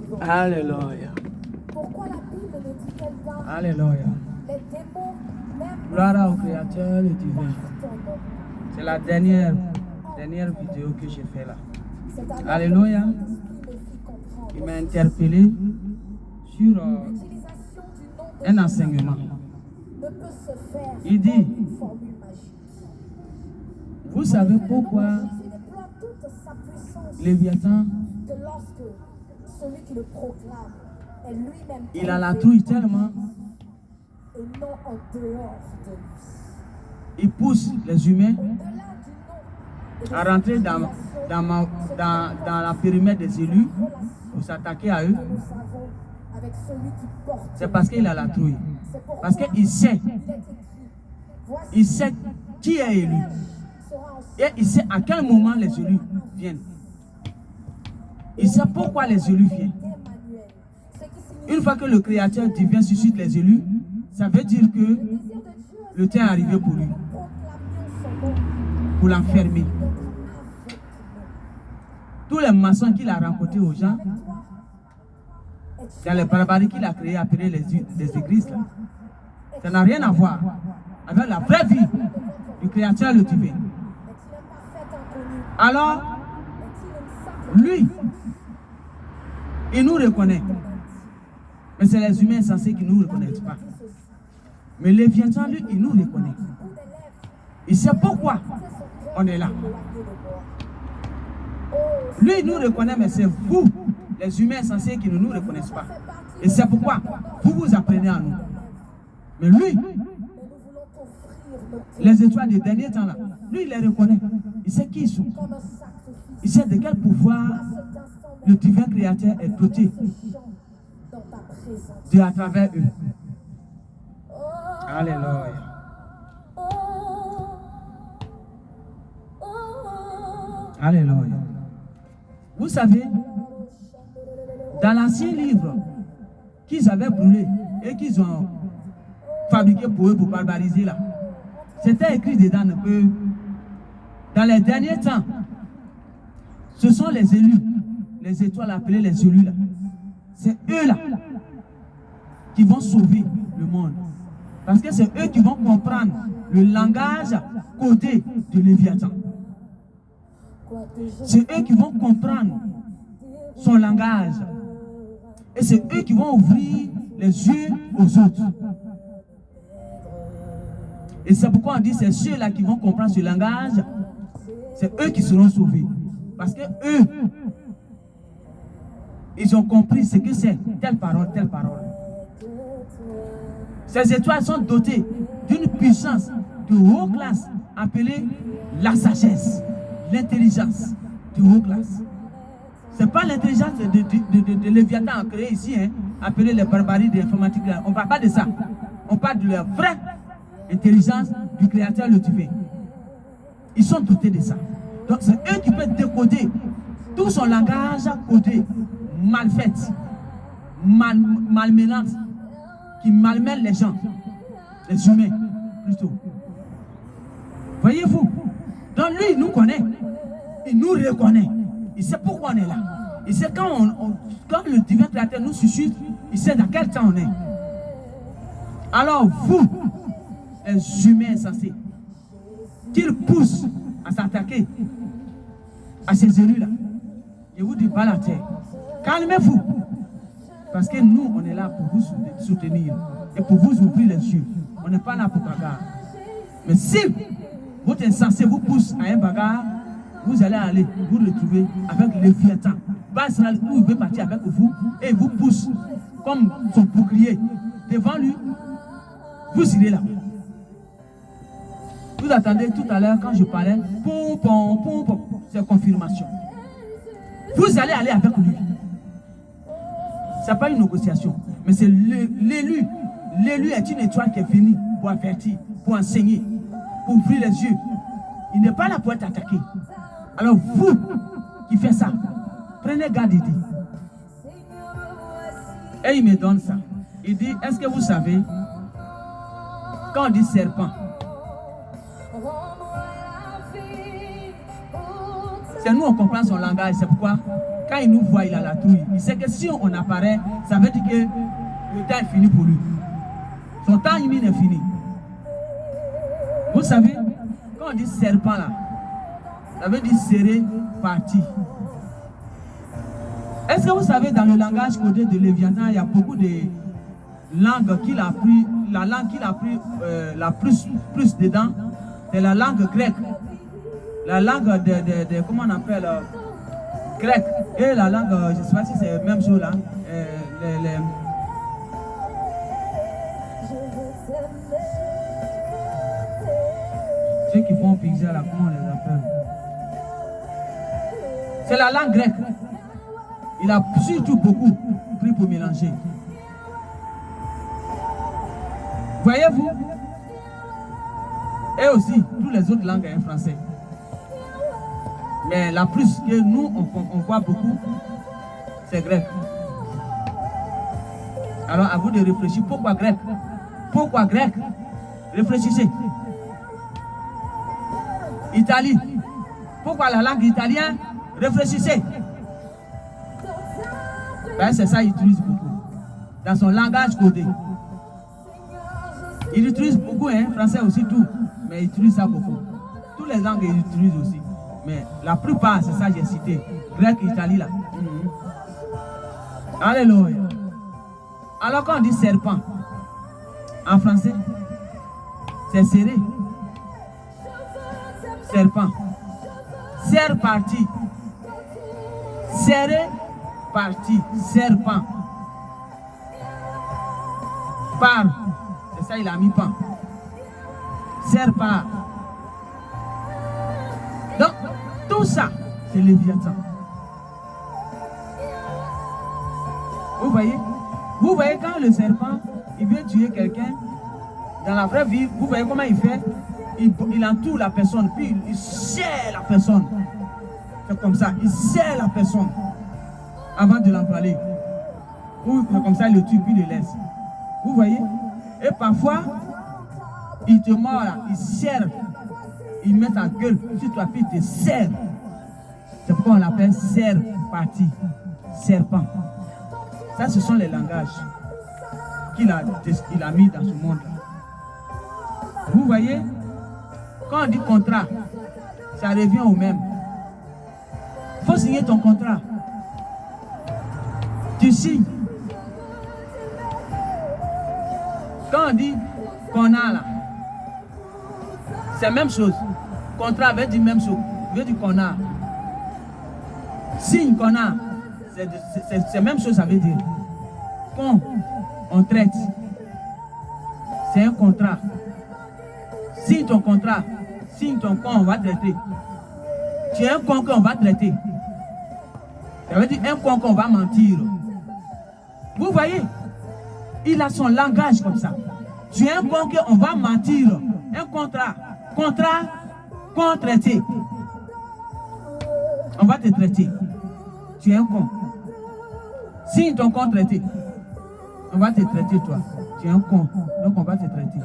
vivant. Alléluia. Pourquoi la Bible ne dit-elle pas Alléluia. les démons, même Gloire au Créateur, le divin. par ton nom? C'est la dernière vidéo que j'ai fait là. C'est alors Alléluia. que le Saint-Esprit me fit comprendre Il m'a interpellé sur l'utilisation du nom de un enseignement. ne peut se faire Il dit, comme une formule magique. vous savez pourquoi Jésus déploie toute sa puissance Léviathan, que lorsque celui qui le proclame est lui-même il a la trouille tellement, et non en dehors de lui. il pousse les humains Au-delà du nom et de à sa rentrer utilisation, dans la périmètre des élus pour s'attaquer à eux. que nous avons avec celui qui porte. C'est parce qu'il a la trouille. C'est pourquoi Parce qu'il sait, il est écrit, voici il sait qui est élu. sera en Et il sait à quel moment les élus viennent. Il sait pourquoi les élus viennent. Emmanuel. Ce qui signifie Une fois que le Créateur divin suscite les élus, ça veut dire que le désir de Dieu le temps est arrivé pour lui, proclamions son nom pour l'enfermer. avec nous. Tous les maçons qu'il a rencontrés aux gens, dans les barbaries qu'il a créées, appelées les églises, là, ça n'a rien à voir avec la vraie vie du Créateur le divin. Est-il un parfait inconnu? Alors, Est-il une simple lui, il nous reconnaît. Mais c'est les humains censés qui ne nous reconnaissent pas. Mais Léviathan, lui, il nous reconnaît. Il sait pourquoi on est là. Lui, il nous reconnaît, mais c'est vous, les humains censés qui ne nous reconnaissent pas. Et c'est pourquoi vous vous apprenez à nous. Mais lui, les étoiles des derniers temps là, lui, il les reconnaît. Il sait qui ils sont. Il sait de quel pouvoir le divin créateur est doté à travers eux. Alléluia. Alléluia. Vous savez, dans l'ancien livre qu'ils avaient brûlé et qu'ils ont fabriqué pour eux pour barbariser là, c'était écrit dedans que dans les derniers temps, ce sont les élus, les étoiles appelées les élus là. C'est eux là qui vont sauver le monde. Parce que c'est eux qui vont comprendre le langage codé de Léviathan. C'est eux qui vont comprendre son langage. Et c'est eux qui vont ouvrir les yeux aux autres. Et c'est pourquoi on dit c'est ceux-là qui vont comprendre ce langage. C'est eux qui seront sauvés. Parce que eux, ils ont compris ce que c'est, telle parole, telle parole. Ces étoiles sont dotées d'une puissance de haute classe appelée la sagesse, l'intelligence de haute classe. Ce n'est pas l'intelligence de Léviathan créée ici, hein, appelée les barbaries de l'informatique. On ne parle pas de ça. On parle de la vraie intelligence du Créateur le divin. Ils sont dotés de ça. Donc c'est eux qui peuvent décoder tout son langage codé, mal fait, malmenant, qui malmène les gens, les humains plutôt. Voyez-vous? Donc lui, il nous connaît, il nous reconnaît, il sait pourquoi on est là. Il sait quand le divin créateur nous suscite, il sait dans quel temps on est. Alors vous, les humains insensés, qu'il pousse à s'attaquer à ces élus-là, je vous dis pas la terre. Calmez-vous. Parce que nous, on est là pour vous soutenir et pour vous ouvrir les yeux. On n'est pas là pour bagarre. Mais si votre insensé vous pousse à un bagarre, vous allez aller vous retrouver avec le Léviathan. Basral, où il veut partir avec vous et il vous pousse comme son bouclier devant lui. Vous irez là. Vous attendez tout à l'heure quand je parlais, pom, pom, pom, pom, c'est confirmation. Vous allez aller avec lui. Ce n'est pas une négociation, mais c'est l'élu. L'élu est une étoile qui est venue pour avertir, pour enseigner, pour ouvrir les yeux. Il n'est pas là pour être attaqué. Alors vous qui faites ça, prenez garde, il dit. Et il me donne ça. Il dit, est-ce que vous savez, quand on dit serpent, c'est nous on comprend son langage, c'est pourquoi quand il nous voit, il a la trouille. Il sait que si on apparaît, ça veut dire que le temps est fini pour lui. Son temps est fini. Vous savez, quand on dit serpent là, ça veut dire serré, parti. Est-ce que vous savez, dans le langage codé de Léviathan, il y a beaucoup de langues qu'il a pris, la langue qu'il a pris la plus dedans, c'est la langue grecque. La langue de comment on appelle grec. Et la langue, je ne sais pas si c'est la même chose là. Ceux qui font pizza là, comment on les appelle? C'est la langue grecque. Il a surtout beaucoup pris pour mélanger. Voyez-vous? Et aussi, toutes les autres langues en français. Mais la plus que nous, on voit beaucoup, c'est grec. Alors, à vous de réfléchir. Pourquoi grec? Pourquoi grec? Réfléchissez. Italie. Pourquoi la langue italienne? Réfléchissez. Ben, c'est ça qu'il utilise beaucoup. Dans son langage codé. Il utilise beaucoup, hein, français aussi, tout. Mais il utilise ça beaucoup. Toutes les langues, il utilise aussi. Mais la plupart, c'est ça que j'ai cité. Grec, Italie, là. Alléluia. Alors, quand on dit serpent, en français, c'est serré. Serpent. Serre parti. Serré parti. Serpent. Par. C'est ça, il a mis pan. Serre par. Donc, tout ça, c'est Léviathan. Vous voyez? Vous voyez quand le serpent, il vient tuer quelqu'un, dans la vraie vie, vous voyez comment il fait? Il entoure la personne, puis il serre la personne. C'est comme ça, il serre la personne avant de l'empaler. Ou comme ça, il le tue, puis il le laisse. Vous voyez? Et parfois, il te mord là, il serre. Il met ta gueule sur toi, puis il te serre. C'est pourquoi on l'appelle serre parti, serpent. Ça, ce sont les langages qu'il a mis dans ce monde-là. Vous voyez, quand on dit contrat, ça revient au même. Il faut signer ton contrat. Tu signes. Quand on dit qu'on a là, c'est la même chose. Contrat veut dire même chose. Veut dire qu'on a. Signe qu'on a. C'est la même chose, ça veut dire. Quand on traite, c'est un contrat. Signe ton contrat. Signe ton con, on va traiter. Tu es un con qu'on va traiter. Ça veut dire un con qu'on va mentir. Vous voyez? Il a son langage comme ça. Tu es un con qu'on va mentir. Un contrat. Contrat, con traité. On va te traiter. Tu es un con. Signe ton con traité. On va te traiter toi. Tu es un con. Donc on va te traiter.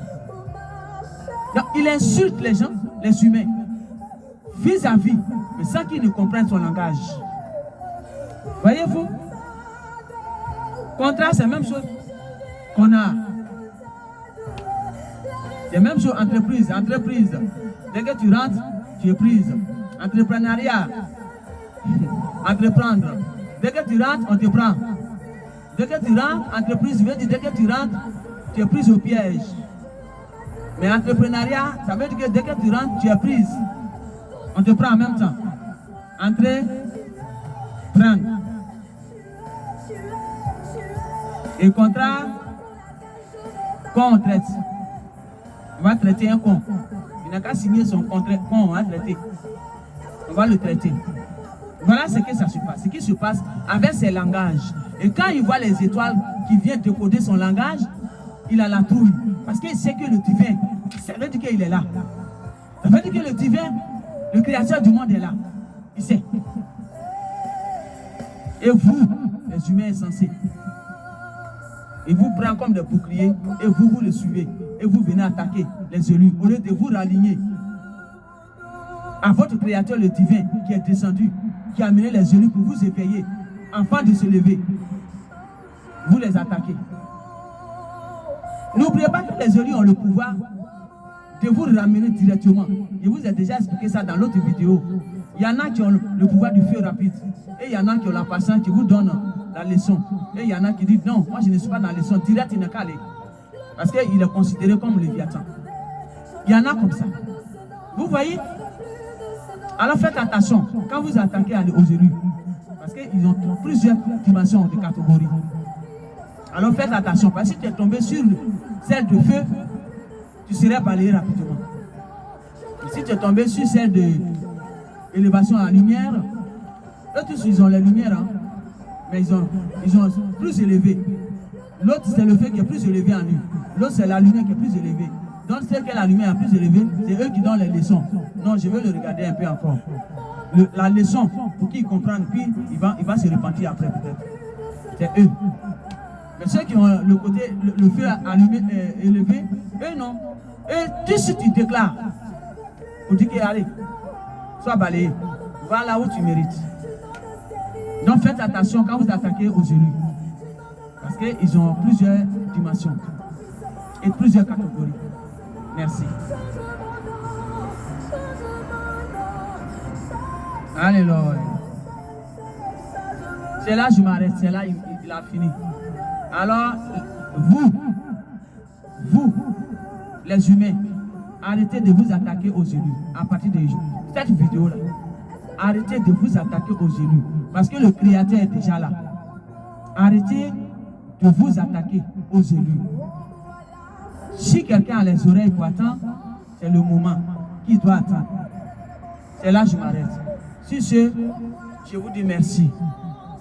Donc il insulte les gens, les humains, vis-à-vis, mais sans qu'ils ne comprennent son langage. Voyez-vous? Contrat, c'est la même chose qu'on a. C'est la même chose, entreprise. Dès que tu rentres, tu es prise. Entrepreneuriat. Entreprendre. Dès que tu rentres, on te prend. Dès que tu rentres, entreprise veut dire dès que tu rentres, tu es prise au piège. Mais entrepreneuriat, ça veut dire que dès que tu rentres, tu es prise. On te prend en même temps. Entrer, prendre. Et contrat, quand on traite, on va traiter un con. Il n'a qu'à signer son contrat, con, on va traiter. On va le traiter. Voilà ce que ça se passe. Ce qui se passe avec ses langages. Et quand il voit les étoiles qui viennent décoder son langage, il a la trouille. Parce qu'il sait que le divin, ça veut dire qu'il est là. Ça veut dire que le divin, le créateur du monde est là. Il sait. Et vous, les humains insensés, il vous prend comme des boucliers et vous le suivez. Et vous venez attaquer les élus au lieu de vous raligner à votre créateur, le divin, qui est descendu qui a amené les élus pour vous éveiller, afin de se lever. Vous les attaquez. N'oubliez pas que les élus ont le pouvoir de vous ramener directement. Je vous ai déjà expliqué ça dans l'autre vidéo. Il y en a qui ont le pouvoir du feu rapide. Et il y en a qui ont la patience qui vous donne la leçon. Et il y en a qui disent non, moi je ne suis pas dans la leçon. Direct, il n'est qu'à aller. Parce qu'il est considéré comme Léviathan. Il y en a comme ça. Vous voyez? Alors faites attention quand vous attaquez aux élus. Parce qu'ils ont plusieurs dimensions de catégories. Alors faites attention. Parce que si tu es tombé sur celle de feu, tu serais balayé rapidement. Et si tu es tombé sur celle de élévation à la lumière, eux tous ils ont les lumières, hein, mais ils ont plus élevé. L'autre c'est le feu qui est plus élevé en lui. L'autre c'est la lumière qui est plus élevée. Donc celle qui est la lumière la plus élevée, c'est eux qui donnent les leçons. Non, je vais le regarder un peu encore. La leçon, pour qu'ils comprennent, puis il va se repentir après peut-être. C'est eux. Mais ceux qui ont le côté, le feu allumé, élevé, eux non. Eux, tout ce que tu déclares, pour dire qu'allez, sois balayé, va là où tu mérites. Donc faites attention quand vous attaquez aux élus. Parce qu'ils ont plusieurs dimensions et plusieurs catégories. Merci. Alléluia. C'est là que je m'arrête, c'est là il a fini. Alors, vous, les humains, arrêtez de vous attaquer aux élus à partir de cette vidéo-là. Arrêtez de vous attaquer aux élus parce que le Créateur est déjà là. Arrêtez de vous attaquer aux élus. Si quelqu'un a les oreilles pour attendre, c'est le moment qu'il doit attendre. C'est là que je m'arrête. Sur ce, je vous dis merci.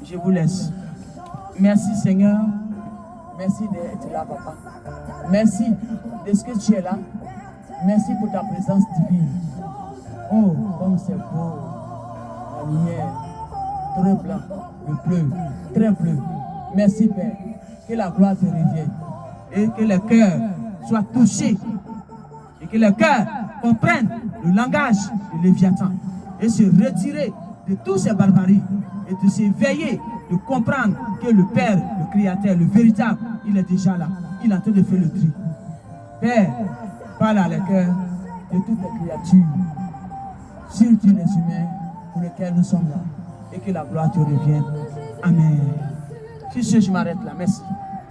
Je vous laisse. Merci Seigneur. Merci d'être là, papa. Merci de ce que tu es là. Merci pour ta présence divine. Oh, comme c'est beau. La lumière, très blanc, le bleu, très bleu. Merci Père. Que la gloire te revienne. Et que les cœurs soient touchés. Et que les cœurs comprennent le langage de Léviathan. Et se retirer de tous ces barbaries. Et de s'éveiller, de comprendre que le Père, le Créateur, le véritable, il est déjà là. Il est en train de faire le tri. Père, parle à les cœurs de toutes les créatures, surtout les humains pour lesquels nous sommes là. Et que la gloire te revienne. Amen. Sur ce, je m'arrête là. Merci.